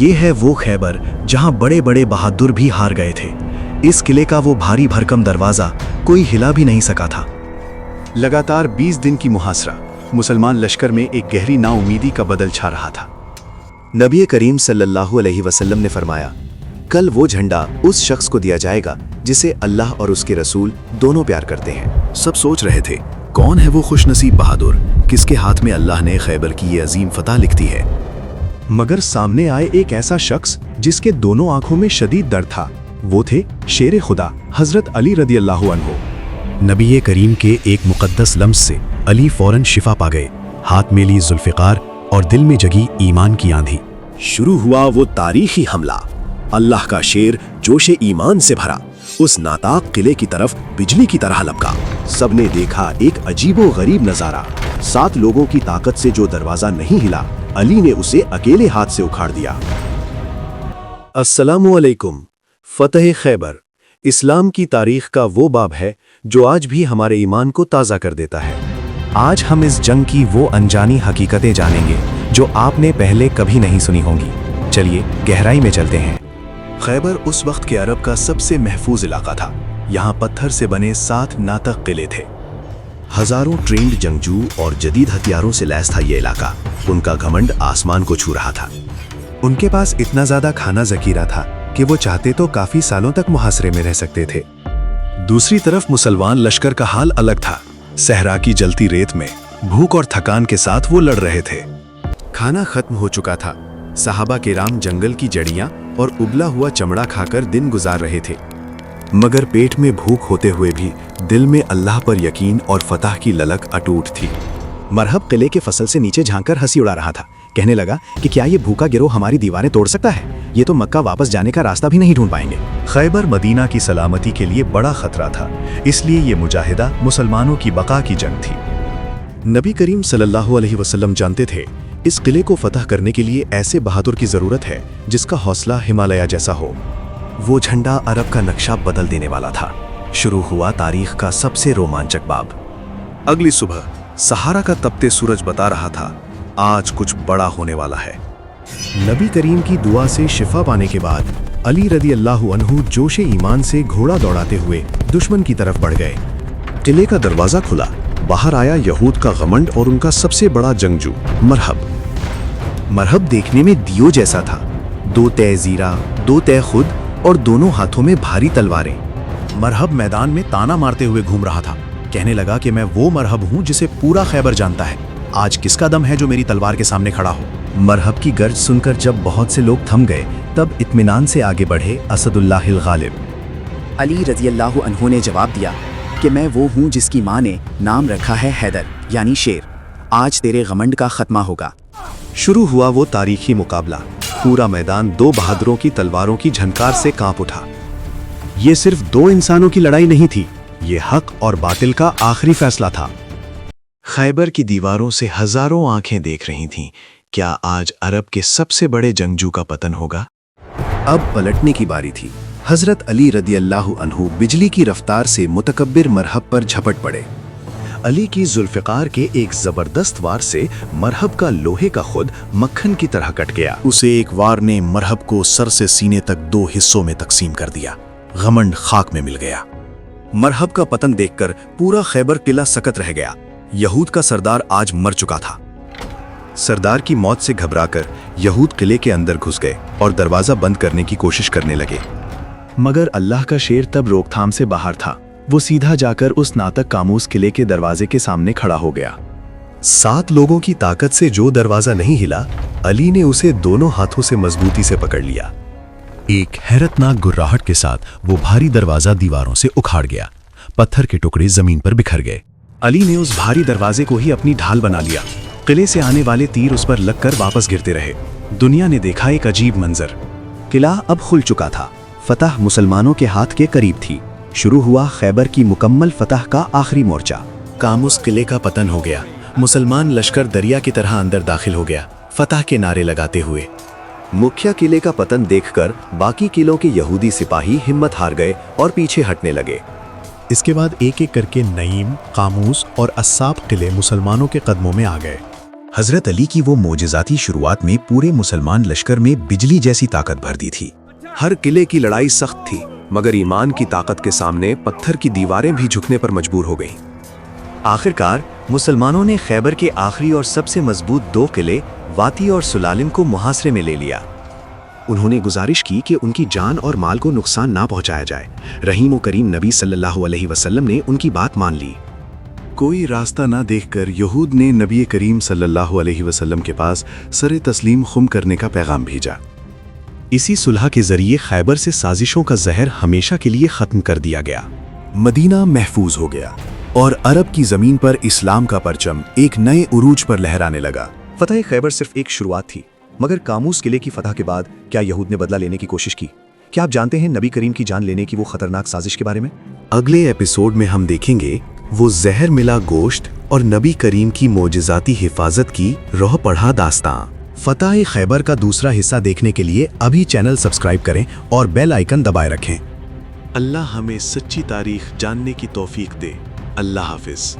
ये है वो खैबर जहां बड़े बड़े बहादुर भी हार गए थे। इस किले का वो भारी भरकम दरवाजा कोई हिला भी नहीं सका था। लगातार 20 दिन की मुहासरा मुसलमान लश्कर में एक गहरी नाउमीदी का बदल छा रहा था। नबी करीम सल्लल्लाहु अलैहि वसल्लम ने फरमाया, कल वो झंडा उस शख्स को दिया जाएगा जिसे अल्लाह और उसके रसूल दोनों प्यार करते हैं। सब सोच रहे थे, कौन है वो खुशनसीब बहादुर, किसके हाथ में अल्लाह ने खैबर की ये अजीम फतह लिख दी है। मगर सामने आए एक ऐसा शख्स जिसके दोनों आंखों में शदीद दर्द था। वो थे शेर खुदा हजरत अली रदी अल्लाहु अन्हु। नबी करीम के एक मुकद्दस लम्स से अली फौरन शिफा पा गए। हाथ में ली जुल्फ़िकार और दिल में जगी ईमान की आंधी। शुरू हुआ वो तारीखी हमला। अल्लाह का शेर जोशे ईमान से भरा उस नाताक किले की तरफ बिजली की तरह लपका। सबने देखा एक अजीबो गरीब नजारा। 7 लोगों की ताकत से जो दरवाजा नहीं हिला, अली ने उसे अकेले हाथ से उखाड़ दिया। अस्सलामु अलैकुम। फतह खैबर इस्लाम की तारीख का वो बाब है जो आज भी हमारे ईमान को ताज़ा कर देता है। आज हम इस जंग की वो अनजानी हकीकतें जानेंगे जो आपने पहले कभी नहीं सुनी होंगी। चलिए गहराई में चलते हैं। खैबर उस वक्त के अरब का सबसे महफूज इलाका था। यहाँ पत्थर से बने 7 नातक किले थे। हजारों ट्रेंड जंगजू और जदीद हथियारों से लैस था ये इलाका। उनका घमंड आसमान को छू रहा था। उनके पास इतना ज्यादा खाना जखीरा था कि वो चाहते तो काफी सालों तक मुहासरे में रह सकते थे। दूसरी तरफ मुसलमान लश्कर का हाल अलग था। सहरा की जलती रेत में भूख और थकान के साथ वो लड़ रहे थे। खाना खत्म हो चुका था। सहाबा किराम जंगल की जड़ियां और उबला हुआ चमड़ा खाकर दिन गुजार रहे थे। मगर पेट में भूख होते हुए भी दिल में अल्लाह पर यकीन और फतह की ललक अटूट थी। मरहब किले के फसल से नीचे झांककर हंसी उड़ा रहा था। कहने लगा कि क्या ये भूखा गिरोह हमारी दीवारें तोड़ सकता है? ये तो मक्का वापस जाने का रास्ता भी नहीं ढूंढ पाएंगे। खैबर मदीना की सलामती के लिए बड़ा खतरा था, इसलिए ये मुजाहिदा मुसलमानों की बका की जंग थी। नबी करीम सल्लल्लाहु अलैहि वसल्लम जानते थे, इस किले को फतह करने के लिए ऐसे बहादुर की जरूरत है जिसका हौसला हिमालय जैसा हो। वो झंडा अरब का नक्शा बदल देने वाला था। शुरू हुआ तारीख का सबसे रोमांचक बाब। अगली सुबह सहारा का तपते सूरज बता रहा था, आज कुछ बड़ा होने वाला है। नबी करीम की दुआ से शिफा पाने के बाद अली रदी अल्लाहु अन्हु जोशे ईमान से घोड़ा दौड़ाते हुए दुश्मन की तरफ बढ़ गए। किले का दरवाजा खुला। बाहर आया यहूद का घमंड और उनका सबसे बड़ा जंगजू मरहब। मरहब देखने में दियो जैसा था। 2 तय जीरा, 2 तय खुद और दोनों हाथों में भारी तलवारें। मरहब मैदान में ताना मारते हुए घूम रहा था। कहने लगा कि मैं वो मरहब हूं जिसे पूरा खैबर जानता है। आज किसका दम है जो मेरी तलवार के सामने खड़ा हो? मरहब की गर्ज सुनकर जब बहुत से लोग थम गए, तब इत्मीनान से आगे बढ़े असदुल्लाहिल गालिब। अली रज़ी अल्लाहु अन्हु ने जवाब दिया कि मैं वो हूँ जिसकी माँ ने नाम रखा है हैदर यानी शेर। आज तेरे घमंड का खत्मा होगा। शुरू हुआ वो तारीखी मुकाबला। पूरा मैदान 2 बहादुरों की तलवारों की झनकार से कांप उठा। ये सिर्फ 2 इंसानों की लड़ाई नहीं थी, ये हक और बातिल का आखिरी फैसला था। खैबर की दीवारों से हजारों आंखें देख रही थीं। क्या आज अरब के सबसे बड़े जंगजू का पतन होगा? अब पलटने की बारी थी। हजरत अली रदी अल्लाहु अन्हु बिजली की रफ्तार से मुतकब्बिर मरहब पर झपट पड़े। अली की जुल्फ़िकार के एक जबरदस्त वार से मरहब का लोहे का खुद मक्खन की तरह कट गया। उसे एक वार ने मरहब को सर से सीने तक 2 हिस्सों में तकसीम कर दिया। घमंड खाक में मिल गया। मरहब का पतन देखकर पूरा खैबर किला सकत रह गया। यहूद का सरदार आज मर चुका था। सरदार की मौत से घबराकर यहूद किले के अंदर घुस गए और दरवाजा बंद करने की कोशिश करने लगे। मगर अल्लाह का शेर तब रोकथाम से बाहर था। वो सीधा जाकर उस नातक कामूस किले के दरवाजे के सामने खड़ा हो गया। 7 लोगों की ताकत से जो दरवाजा नहीं हिला, अली ने उसे दोनों हाथों से मजबूती से पकड़ लिया। एक हैरतनाक गुर्राहट के साथ वो भारी दरवाजा दीवारों से उखाड़ गया। पत्थर के टुकड़े जमीन पर बिखर गए। अली ने उस भारी दरवाजे को ही अपनी ढाल बना लिया। किले से आने वाले तीर उस पर लगकर वापस गिरते रहे। दुनिया ने देखा एक अजीब मंजर। किला अब खुल चुका था। फतह मुसलमानों के हाथ के करीब थी। शुरू हुआ खैबर की मुकम्मल फतह का आखिरी मोर्चा। कामुस किले का पतन हो गया। मुसलमान लश्कर दरिया की तरह अंदर दाखिल हो गया, फतह के नारे लगाते हुए। मुख्य किले का पतन देखकर बाकी किलों के यहूदी सिपाही हिम्मत हार गए और पीछे हटने लगे। इसके बाद एक एक करके नईम, कामूस और अस्साब किले मुसलमानों के कदमों में आ गए। हजरत अली की वो मोजिज़ाती शुरुआत में पूरे मुसलमान लश्कर में बिजली जैसी ताकत भर दी थी। हर किले की लड़ाई सख्त थी, मगर ईमान की ताकत के सामने पत्थर की दीवारें भी झुकने पर मजबूर हो गईं। आखिरकार मुसलमानों ने खैबर के आखिरी और सबसे मजबूत 2 किले वाती और सुलालिम को मुहासरे में ले लिया। उन्होंने गुजारिश की कि उनकी जान और माल को नुकसान ना पहुंचाया जाए। रहीम व करीम नबी सल्लल्लाहु अलैहि वसल्लम ने उनकी बात मान ली। कोई रास्ता ना देखकर यहूद ने नबी करीम सल्लल्लाहु अलैहि वसल्लम के पास सरे तस्लीम खुम करने का पैगाम भेजा। इसी सुलह के जरिए खैबर से साजिशों का जहर हमेशा के लिए खत्म कर दिया गया। मदीना महफूज हो गया और अरब की जमीन पर इस्लाम का परचम एक नए उरूज पर लहराने लगा। फतह खैबर सिर्फ एक शुरुआत थी, मगर कामूस किले की फतह के बाद क्या यहूद ने बदला लेने की कोशिश की? क्या आप जानते हैं नबी करीम की जान लेने की वो खतरनाक साजिश के बारे में? अगले एपिसोड में हम देखेंगे वो जहर मिला गोश्त और नबी करीम की मोजिज़ाती हिफाजत की रोह पढ़ा दास्तां। फतह खैबर का दूसरा हिस्सा देखने के लिए अभी चैनल सब्सक्राइब करें और बेल आइकन दबाए रखें। अल्लाह हमें सच्ची तारीख जानने की तौफीक दे। अल्लाह हाफिज।